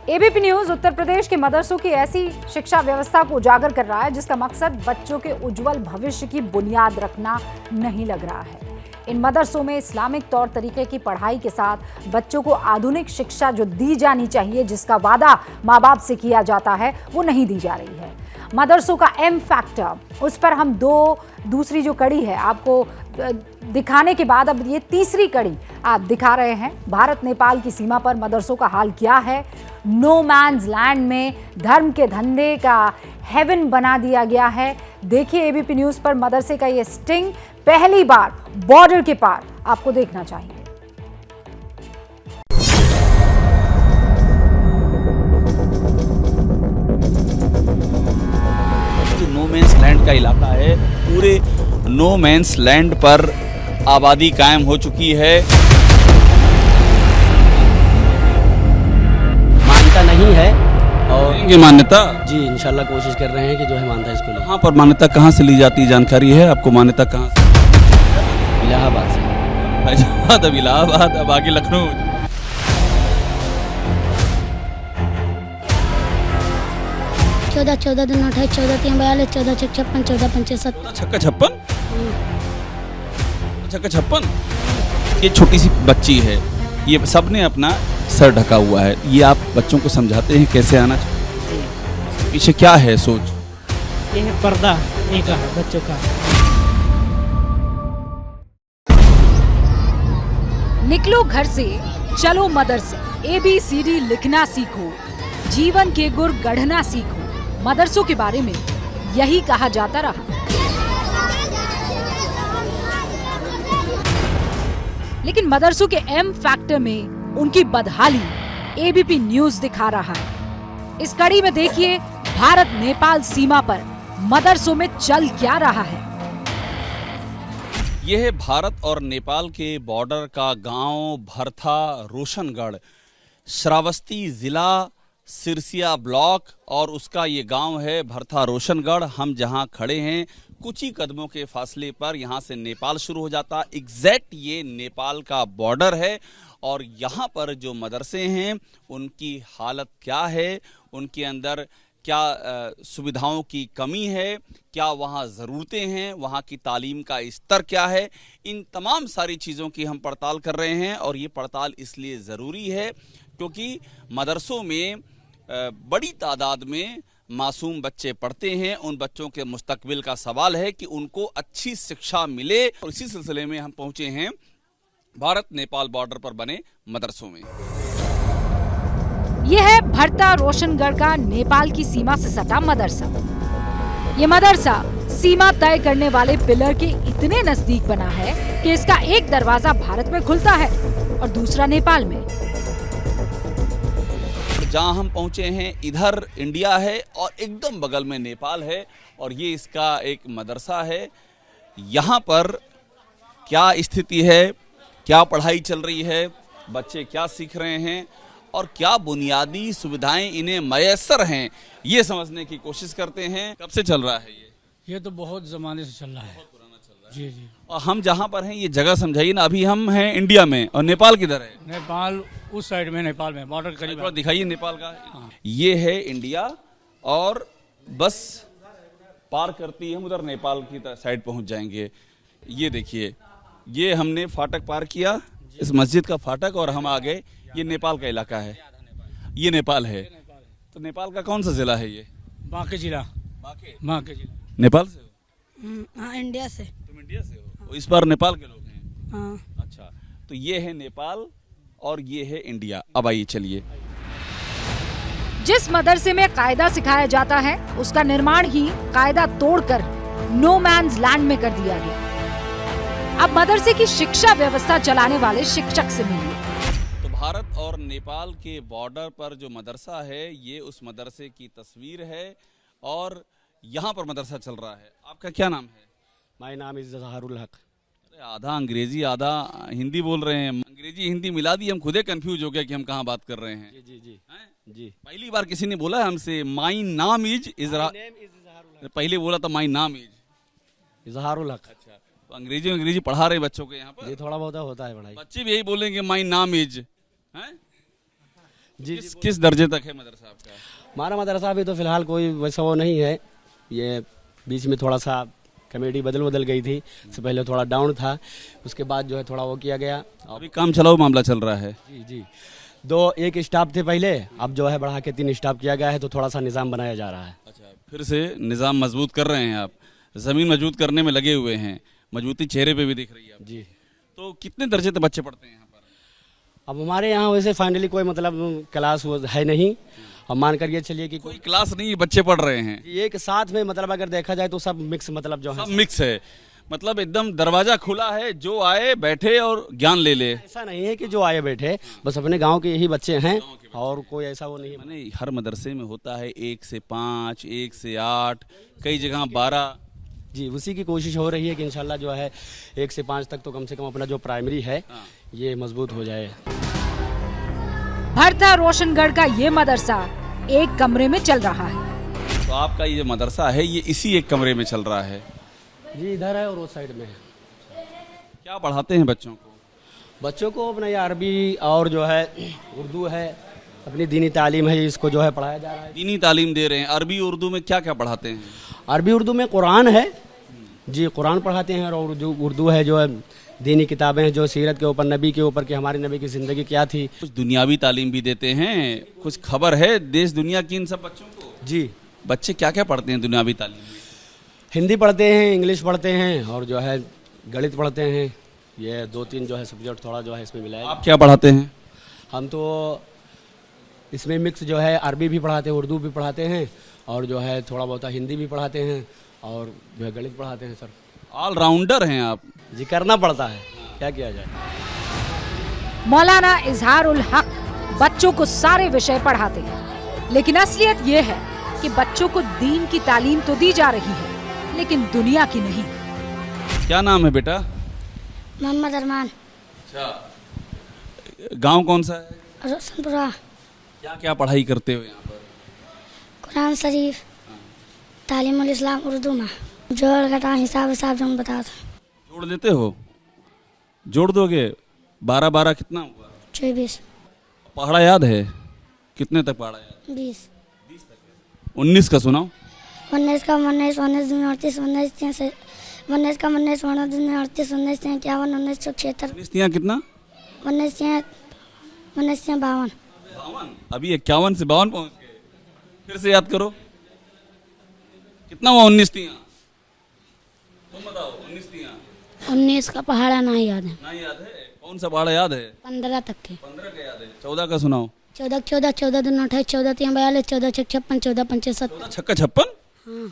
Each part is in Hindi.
एबीपी न्यूज उत्तर प्रदेश के मदरसों की ऐसी शिक्षा व्यवस्था को उजागर कर रहा है जिसका मकसद बच्चों के उज्जवल भविष्य की बुनियाद रखना नहीं लग रहा है। इन मदरसों में इस्लामिक तौर तरीके की पढ़ाई के साथ बच्चों को आधुनिक शिक्षा जो दी जानी चाहिए, जिसका वादा माँ बाप से किया जाता है, वो नहीं दी जा रही है। मदरसों का एम फैक्टर, उस पर हम दूसरी जो कड़ी है आपको दिखाने के बाद अब ये तीसरी कड़ी आप दिखा रहे हैं। भारत नेपाल की सीमा पर मदरसों का हाल क्या है? नो मैन्स लैंड में धर्म के धंधे का हेवन बना दिया गया है। देखिए एबीपी न्यूज पर मदरसे का ये स्टिंग, पहली बार बॉर्डर के पार आपको देखना चाहिए। नो मैन्स लैंड का इलाका है, पूरे नो मैन्स लैंड पर आबादी कायम हो चुकी है। मान्यता नहीं है और ये मान्यता जी इंशाल्लाह कोशिश कर रहे हैं कि जो है मान्यता इसको लें। वहाँ पर मान्यता कहाँ से ली जाती है, जानकारी है आपको? मान्यता कहाँ से? इलाहाबाद से। फैजाबाद, अब इलाहाबाद, अब आगे लखनऊ। 14 दिन 28 14 3 42 14 6 56 14 5 7 छक्का छप्पन, छक्का छप्पन। ये छोटी सी बच्ची है, ये सबने अपना सर ढका हुआ है। ये आप बच्चों को समझाते हैं कैसे आना चाहिए? पीछे क्या है सोच? ये है पर्दा एक है बच्चों का। निकलो घर से, चलो मदरसे, ABCD लिखना सीखो, जीवन के गुर गढ़ना सीखो। मदरसों के बारे में यही कहा जाता रहा। लेकिन मदरसों के एम फैक्टर में उनकी बदहाली एबीपी न्यूज दिखा रहा है। इस कड़ी में देखिए भारत नेपाल सीमा पर मदरसों में चल क्या रहा है। यह है भारत और नेपाल के बॉर्डर का गांव भरथा रोशनगढ़, श्रावस्ती जिला, सिरसिया ब्लॉक, और उसका ये गांव है भरथा रोशनगढ़। हम जहां खड़े हैं कुछ ही कदमों के फासले पर यहाँ से नेपाल शुरू हो जाता। एग्जैक्ट ये नेपाल का बॉर्डर है और यहाँ पर जो मदरसे हैं उनकी हालत क्या है, उनके अंदर क्या सुविधाओं की कमी है, क्या वहाँ ज़रूरतें हैं, वहाँ की तालीम का स्तर क्या है, इन तमाम सारी चीज़ों की हम पड़ताल कर रहे हैं। और ये पड़ताल इसलिए ज़रूरी है क्योंकि मदरसों में बड़ी तादाद में मासूम बच्चे पढ़ते हैं। उन बच्चों के मुस्तकबिल का सवाल है कि उनको अच्छी शिक्षा मिले। और इसी सिलसिले में हम पहुंचे हैं भारत नेपाल बॉर्डर पर बने मदरसों में। यह है भरथा रोशनगढ़ का नेपाल की सीमा से सटा मदरसा। ये मदरसा सीमा तय करने वाले पिलर के इतने नजदीक बना है कि इसका एक दरवाजा भारत में खुलता है और दूसरा नेपाल में। जहां हम पहुंचे हैं इधर इंडिया है और एकदम बगल में नेपाल है और ये इसका एक मदरसा है। यहाँ पर क्या स्थिति है, क्या पढ़ाई चल रही है, बच्चे क्या सीख रहे हैं और क्या बुनियादी सुविधाएं इन्हें मयसर हैं, ये समझने की कोशिश करते हैं। कब से चल रहा है ये तो बहुत ज़माने से चल रहा है। जी जी। और हम जहाँ पर हैं ये जगह समझाइए ना। अभी हम हैं इंडिया में और नेपाल किधर है? नेपाल उस साइड में, नेपाल में बॉर्डर करीब। थोड़ा दिखाइए नेपाल का। ये है इंडिया और बस पार करती है हम उधर नेपाल की साइड पहुंच जाएंगे। ये देखिए, ये हमने फाटक पार किया, इस मस्जिद का फाटक, और हम आ गए। ये नेपाल का इलाका है, ये नेपाल है। तो नेपाल का कौन सा जिला है ये? बांके जिला। बांके जिला। नेपाल से हो? हाँ, इंडिया से। तुम इंडिया से हो? इस बार नेपाल के लोग हैं? हाँ। अच्छा, तो ये है नेपाल और ये है इंडिया। अब आइए चलिए। जिस मदरसे में कायदा सिखाया जाता है उसका निर्माण ही कायदा तोड़कर नो मैन्स लैंड में कर दिया गया। अब मदरसे की शिक्षा व्यवस्था चलाने वाले शिक्षक से मिलिए। तो भारत और नेपाल के बॉर्डर पर जो मदरसा है ये उस मदरसे की तस्वीर है और यहाँ पर मदरसा चल रहा है। आपका क्या नाम है? माय नाम इज़ ज़हारुल हक। आधा अंग्रेजी आधा हिंदी बोल रहे हैं। अंग्रेजी हिंदी मिला दी, हम खुदे कंफ्यूज हो गए कि हम कहाँ बात कर रहे हैं। जी जी जी जी। पहली बार किसी ने बोला हमसे माई नाम इज पहले बोला था माई नाम इज ज़हारुल हक। अच्छा, तो अंग्रेजी पढ़ा रहे बच्चों को यहाँ पर? ये थोड़ा बहुत होता है पढ़ाई। बच्चे भी यही बोलेंगे माई नाम इज। जी किस दर्जे तक है मदरसा आपका? हमारा मदरसा अभी तो फिलहाल कोई वैसा वो नहीं है। ये बीच में थोड़ा सा कमेटी बदल गई थी। इससे पहले थोड़ा डाउन था, उसके बाद जो है थोड़ा वो किया गया। अभी काम चलाओ मामला चल रहा है। जी जी, एक स्टाफ थे पहले, अब जो है बढ़ा के 3 स्टाफ किया गया है, तो थोड़ा सा निज़ाम बनाया जा रहा है। अच्छा, फिर से निज़ाम मजबूत कर रहे हैं आप, ज़मीन मजबूत करने में लगे हुए हैं, मजबूती चेहरे पे भी दिख रही है आपको। जी, तो कितने दर्जे तक बच्चे पढ़ते हैं यहाँ पर? अब हमारे यहाँ वैसे फाइनली कोई मतलब क्लास वो है नहीं। अब मान कर ये चलिए कि कोई क्लास नहीं, बच्चे पढ़ रहे हैं, एक साथ में मतलब अगर देखा जाए तो सब मिक्स मतलब जो है सब मिक्स है। मतलब एकदम दरवाजा खुला है, जो आए बैठे और ज्ञान ले ले। ऐसा नहीं है कि जो आए बैठे, बस अपने गांव के यही बच्चे हैं और कोई ऐसा वो नहीं है। मैंने हर मदरसे में होता है 1 से 5, 1 से 8, कई जगह 12। जी, उसी की कोशिश हो रही है कि इंशाल्लाह जो है 1 से 5 तक तो कम से कम अपना जो प्राइमरी है ये मजबूत हो जाए। भरथा रोशनगढ़ का ये मदरसा एक कमरे में चल रहा है। तो आपका ये जो मदरसा है ये इसी एक कमरे में चल रहा है? जी, इधर है और उस साइड में है। क्या पढ़ाते हैं बच्चों को? बच्चों को अपना ये अरबी और जो है उर्दू है, अपनी दीनी तालीम है, इसको जो है पढ़ाया जा रहा है। दीनी तालीम दे रहे हैं। अरबी उर्दू में क्या क्या पढ़ाते हैं? अरबी उर्दू में कुरान है जी, कुरान पढ़ाते हैं, और जो उर्दू है जो है दीनी किताबें हैं, जो सीरत के ऊपर, नबी के ऊपर कि हमारे नबी की ज़िंदगी क्या थी। कुछ दुनियावी तालीम भी देते हैं। कुछ खबर है देश दुनिया की इन सब बच्चों को? जी, बच्चे क्या क्या पढ़ते हैं दुनियावी तालीम में? हिंदी पढ़ते हैं, इंग्लिश पढ़ते हैं और जो है गणित पढ़ते हैं। ये 2-3 जो है सब्जेक्ट थोड़ा जो है इसमें मिला है। आप क्या पढ़ाते हैं? हम तो इसमें मिक्स जो है अरबी भी पढ़ाते हैं, उर्दू भी पढ़ाते हैं और जो है थोड़ा बहुत हिंदी भी पढ़ाते हैं और जो है गणित पढ़ाते हैं। सर ऑलराउंडर हैं आप। जी, करना पड़ता है, क्या किया जाए। मौलाना इजहारुल हक बच्चों को सारे विषय पढ़ाते हैं, लेकिन असलियत ये है कि बच्चों को दीन की तालीम तो दी जा रही है, लेकिन दुनिया की नहीं। क्या नाम है बेटा? मोहम्मद अरमान, अच्छा, गांव कौन सा है? रोशनपुरा। क्या क्या पढ़ाई करते हो यहाँ पर? कुरान शरीफ, तालीमुल इस्लाम उर्दू में, जोड़ घटा हिसाब जो हम बता था। जोड़ देते हो? जोड़ दोगे? 12-12 कितना हुआ? 24, पढ़ा याद है? कितने तक पढ़ा याद? 20, 19 का सुनाओ। 19 का 19, 19 दूनी 38, 19 33, 19 का 19, 19 दूनी 38, 19 51, 1976, 19 तियां कितना? 19 52। अभी 51 से 52 पहुंच गए। फिर से याद करो, कितना हुआ 19 तियां? तुम बताओ। 19 तियां 19 का पहाड़ा नहीं याद है। नहीं याद है? कौन सा पहाड़ा याद है? 15 तक के। 15 का याद है। 14 का सुनाओ। 14 14, 14 दूनी 28, 14 3 42, 14 6 56, 14 5 7। 14 छक्का 56? हाँ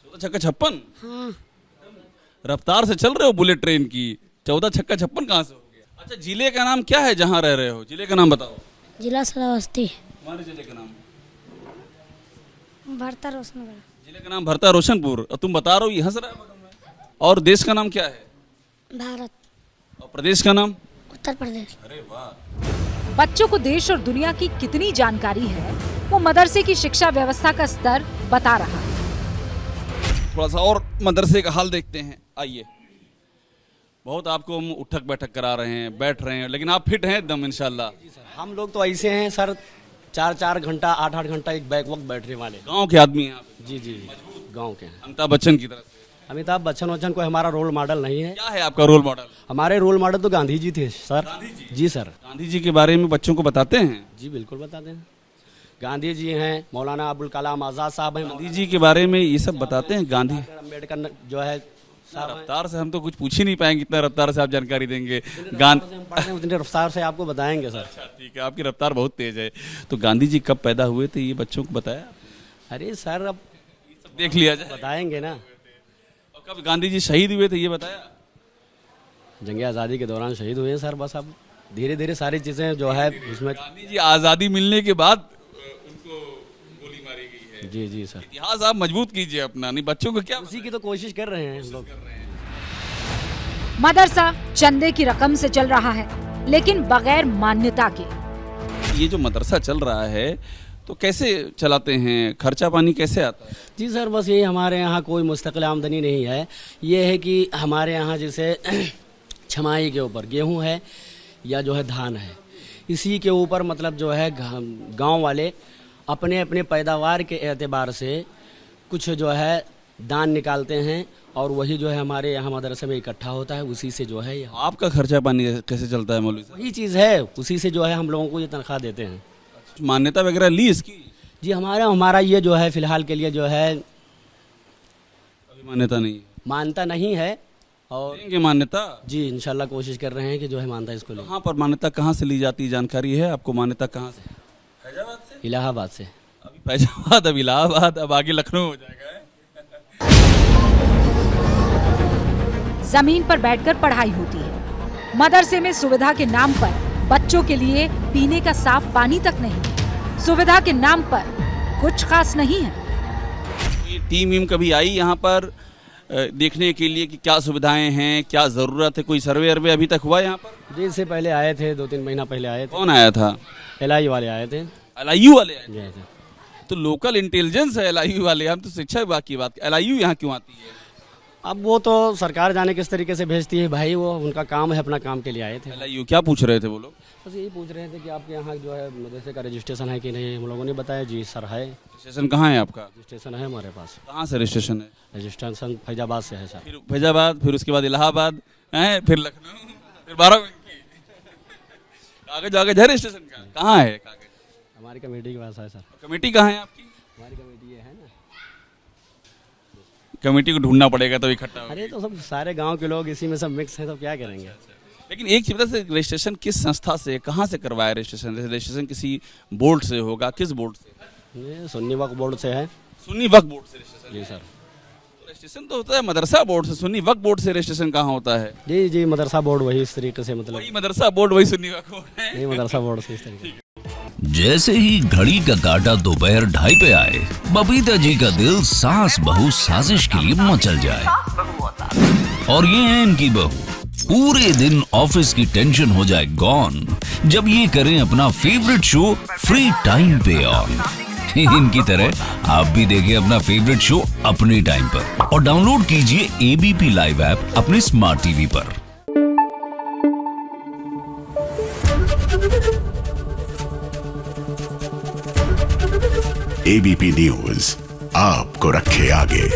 14 छक्का 56? हाँ, रफ्तार से चल रहे हो बुलेट ट्रेन की। 14 छक्का 56 कहाँ से हो गया? अच्छा, जिले का नाम क्या है जहाँ रह रहे हो? जिले का नाम बताओ। जिला श्रावस्ती, हमारे जिले का नाम? भरथा रोशनगढ़। जिले का नाम भरता रोशनपुर। और तुम बता रहे हो ये हंस रहा है बगल में। और देश का नाम क्या है? भारत, और प्रदेश का नाम? उत्तर प्रदेश। अरे वाह। बच्चों को देश और दुनिया की कितनी जानकारी है, वो मदरसे की शिक्षा व्यवस्था का स्तर बता रहा है। थोड़ा सा और मदरसे का हाल देखते हैं, आइए। बहुत आपको हम उठक बैठक करा रहे हैं, बैठ रहे हैं, लेकिन आप फिट हैं एकदम इंशाल्लाह। हम लोग तो ऐसे हैं सर, 4-4 घंटा 8-8 घंटा एक बैक वक्त बैठने वाले। गांव के आदमी हैं आप? जी जी, गांव के हैं। अमिताभ बच्चन की तरफ से? अमिताभ बच्चन कोई हमारा रोल मॉडल नहीं है। क्या है आपका रोल मॉडल? हमारे रोल मॉडल तो गांधी जी थे सर। जी सर। गांधी जी के बारे में बच्चों को बताते हैं? जी बिल्कुल बताते हैं। गांधी जी हैं, मौलाना अबुल कलाम आज़ाद साहब हैं। गांधी जी के बारे में ये सब बताते हैं? गांधी अम्बेडकर जो है रफ्तार से हम तो कुछ पूछ ही नहीं पाएंगे, इतना रफ्तार से आप जानकारी देंगे। उतने रफ्तार से आपको बताएंगे सर। अच्छा ठीक है, आपकी रफ्तार बहुत तेज है। तो गांधी जी कब पैदा हुए थे ये बच्चों को बताया? अरे सर, अब सब देख लिया जाए। बताएंगे ना। और कब गांधी जी शहीद हुए थे ये बताया? जंग आज़ादी के दौरान शहीद हुए हैं सर। बस अब धीरे धीरे सारी चीज़ें जो है उसमें। गांधी जी आज़ादी मिलने के बाद उनको गोली मारी गई है। जी जी सर। इतिहास आप मजबूत कीजिए अपना, नहीं बच्चों को क्या? उसी की तो कोशिश कर रहे हैं हम लोग। मदरसा चंदे की रकम से चल रहा है, लेकिन बगैर मान्यता के। ये जो मदरसा चल रहा है तो कैसे चलाते हैं? खर्चा पानी कैसे आता है? जी सर, बस ये हमारे यहाँ कोई मुस्तकिल आमदनी नहीं है। ये है कि हमारे यहाँ जैसे छमाही के ऊपर गेहूं है या जो है धान है, इसी के ऊपर मतलब जो है गांव वाले अपने अपने पैदावार के एतबार से कुछ जो है दान निकालते हैं और वही जो है हमारे यहाँ मदरसे में इकट्ठा होता है, उसी से जो है आपका खर्चा पानी कैसे चलता है मौलवी साहब? वही चीज़ है, उसी से जो है हम लोगों को ये तनख्वाह देते हैं। मान्यता वगैरह ली इसकी? जी हमारा ये जो है फ़िलहाल के लिए जो है अभी मान्यता नहीं है। मानता नहीं है और देंगे मान्यता? जी इंशाल्लाह कोशिश कर रहे हैं कि जो है मानता इसको ले। कहाँ पर मान्यता कहाँ से ली जाती है, जानकारी है आपको? मान्यता कहाँ से? फैजाबाद से? इलाहाबाद से। अभी फैजाबाद, अब इलाहाबाद, अब आगे लखनऊ हो जाएगा। जमीन पर बैठकर पढ़ाई होती है। मदरसे में सुविधा के नाम पर बच्चों के लिए पीने का साफ पानी तक नहीं। सुविधा के नाम पर कुछ खास नहीं है। ये टीम वीम कभी आई यहाँ पर देखने के लिए कि क्या सुविधाएं हैं, क्या ज़रूरत है? कोई सर्वे अर्वे अभी तक हुआ यहाँ पर? जी इससे पहले आए थे, 2-3 महीना पहले आए थे। कौन आया था? LI वाले आए थे। LIU वाले आए थे? जी थे। तो लोकल इंटेलिजेंस है LIU वाले, हम तो शिक्षा विभाग की बात। LIU यहाँ क्यों आती है? अब वो तो सरकार जाने किस तरीके से भेजती है भाई, वो उनका काम है, अपना काम के लिए आए थे। LIU क्या पूछ रहे थे वो लोग? बस यही पूछ रहे थे कि आपके यहाँ जो है मदरसे का रजिस्ट्रेशन है कि नहीं। हम लोगों ने बताया जी सर है, रजिस्ट्रेशन कहाँ है आपका? रजिस्ट्रेशन है हमारे पास। कहाँ से रजिस्ट्रेशन है? रजिस्ट्रेशन फैजाबाद से है सर। फिर फैजाबाद, फिर उसके बाद इलाहाबाद, हैं, फिर लखनऊ, फिर बाराबंकी। कागज वागज है रजिस्ट्रेशन का? कहाँ है कागज? हमारी कमेटी के पास है सर। कमेटी कहाँ है आपकी? हमारी कमेटी ये है ना। कमेटी को ढूंढना पड़ेगा तो इकट्ठा होगा। अरे तो सब सारे गांव के लोग इसी में सब मिक्स हैं, तो क्या करेंगे। लेकिन एक चीज बता, रजिस्ट्रेशन किस संस्था से, कहाँ से करवाया रजिस्ट्रेशन? रजिस्ट्रेशन किसी बोर्ड से होगा? किस बोर्ड से? ये सुन्नी वक्फ बोर्ड से है। सुन्नी वक्फ बोर्ड से रजिस्ट्रेशन? जी सर। रजिस्ट्रेशन तो होता है मदरसा बोर्ड से, सुन्नी वक्फ बोर्ड से रजिस्ट्रेशन कहाँ होता है? जी मदरसा बोर्ड वही इस तरीके से, मतलब वही मदरसा बोर्ड, वही सुन्नी वक्फ बोर्ड है। नहीं मदरसा बोर्ड से इस तरीके से। जैसे ही घड़ी का काटा दोपहर 2:30 पे आए, बबीता जी का दिल सास बहू साजिश के लिए मचल जाए। और ये है इनकी बहू, पूरे दिन ऑफिस की टेंशन हो जाए गॉन जब ये करें अपना फेवरेट शो फ्री टाइम पे ऑन। इनकी तरह आप भी देखें अपना फेवरेट शो अपने टाइम पर और डाउनलोड कीजिए ABP लाइव ऐप अपने स्मार्ट टीवी पर। ABP न्यूज आपको रखे आगे।